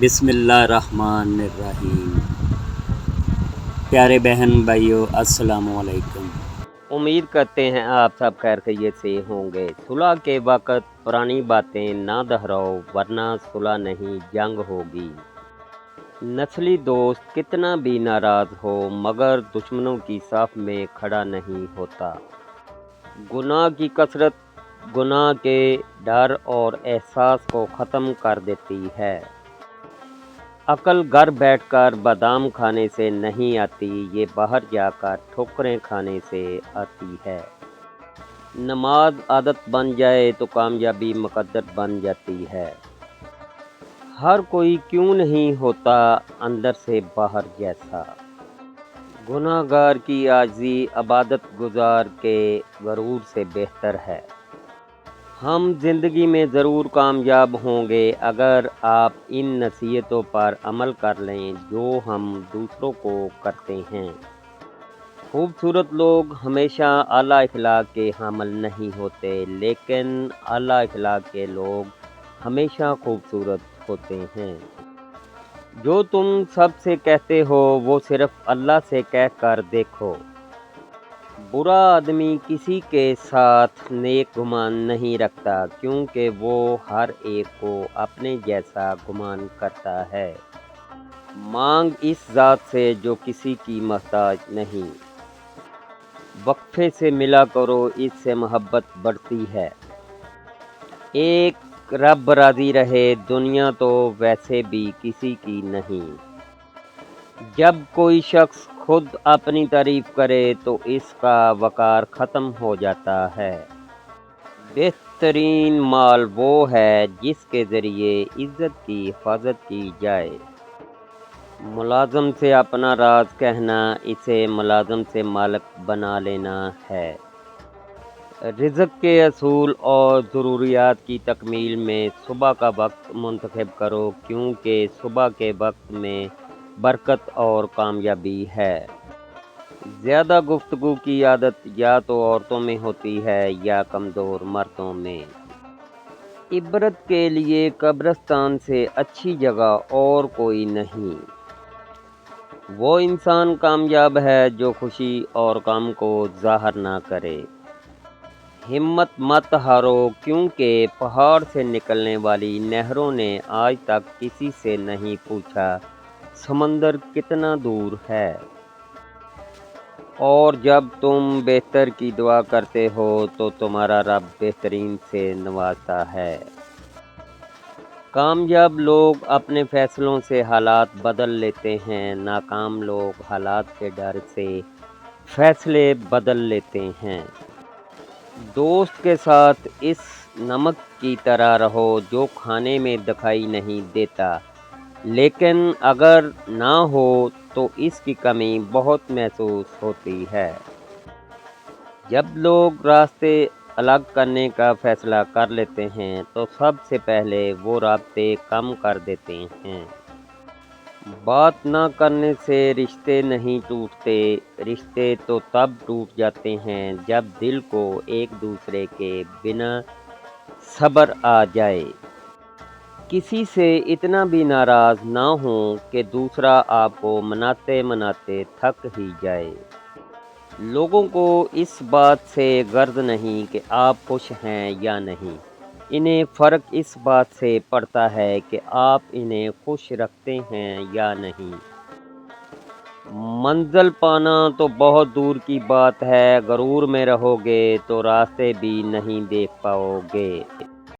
بسم اللہ الرحمن الرحیم۔ پیارے بہن بھائیو، السلام علیکم۔ امید کرتے ہیں آپ سب خیر خیریت سے ہوں گے۔ صلح کے وقت پرانی باتیں نہ دہراؤ ورنہ صلح نہیں جنگ ہوگی۔ نسلی دوست کتنا بھی ناراض ہو مگر دشمنوں کی صف میں کھڑا نہیں ہوتا۔ گناہ کی کثرت گناہ کے ڈر اور احساس کو ختم کر دیتی ہے۔ عقل گھر بیٹھ کر بادام کھانے سے نہیں آتی، یہ باہر جا کر ٹھوکریں کھانے سے آتی ہے۔ نماز عادت بن جائے تو کامیابی مقدر بن جاتی ہے۔ ہر کوئی کیوں نہیں ہوتا اندر سے باہر جیسا۔ گناہ گار کی عاجزی عبادت گزار کے غرور سے بہتر ہے۔ ہم زندگی میں ضرور کامیاب ہوں گے اگر آپ ان نصیحتوں پر عمل کر لیں جو ہم دوسروں کو کرتے ہیں۔ خوبصورت لوگ ہمیشہ اعلیٰ اخلاق کے حامل نہیں ہوتے، لیکن اعلیٰ اخلاق کے لوگ ہمیشہ خوبصورت ہوتے ہیں۔ جو تم سب سے کہتے ہو وہ صرف اللہ سے کہہ کر دیکھو۔ برا آدمی کسی کے ساتھ نیک گمان نہیں رکھتا کیونکہ وہ ہر ایک کو اپنے جیسا گمان کرتا ہے۔ مانگ اس ذات سے جو کسی کی محتاج نہیں۔ وقفے سے ملا کرو، اس سے محبت بڑھتی ہے۔ ایک رب راضی رہے، دنیا تو ویسے بھی کسی کی نہیں۔ جب کوئی شخص خود اپنی تعریف کرے تو اس کا وقار ختم ہو جاتا ہے۔ بہترین مال وہ ہے جس کے ذریعے عزت کی حفاظت کی جائے۔ ملازم سے اپنا راز کہنا اسے ملازم سے مالک بنا لینا ہے۔ رزق کے اصول اور ضروریات کی تکمیل میں صبح کا وقت منتخب کرو کیونکہ صبح کے وقت میں برکت اور کامیابی ہے۔ زیادہ گفتگو کی عادت یا تو عورتوں میں ہوتی ہے یا کمزور مردوں میں۔ عبرت کے لیے قبرستان سے اچھی جگہ اور کوئی نہیں۔ وہ انسان کامیاب ہے جو خوشی اور غم کو ظاہر نہ کرے۔ ہمت مت ہارو کیونکہ پہاڑ سے نکلنے والی نہروں نے آج تک کسی سے نہیں پوچھا سمندر کتنا دور ہے۔ اور جب تم بہتر کی دعا کرتے ہو تو تمہارا رب بہترین سے نوازتا ہے۔ کامیاب لوگ اپنے فیصلوں سے حالات بدل لیتے ہیں، ناکام لوگ حالات کے ڈر سے فیصلے بدل لیتے ہیں۔ دوست کے ساتھ اس نمک کی طرح رہو جو کھانے میں دکھائی نہیں دیتا، لیکن اگر نہ ہو تو اس کی کمی بہت محسوس ہوتی ہے۔ جب لوگ راستے الگ کرنے کا فیصلہ کر لیتے ہیں تو سب سے پہلے وہ رابطے کم کر دیتے ہیں۔ بات نہ کرنے سے رشتے نہیں ٹوٹتے، رشتے تو تب ٹوٹ جاتے ہیں جب دل کو ایک دوسرے کے بنا صبر آ جائے۔ کسی سے اتنا بھی ناراض نہ ہوں کہ دوسرا آپ کو مناتے مناتے تھک ہی جائے۔ لوگوں کو اس بات سے غرض نہیں کہ آپ خوش ہیں یا نہیں، انہیں فرق اس بات سے پڑتا ہے کہ آپ انہیں خوش رکھتے ہیں یا نہیں۔ منزل پانا تو بہت دور کی بات ہے، غرور میں رہو گے تو راستے بھی نہیں دیکھ پاؤ گے۔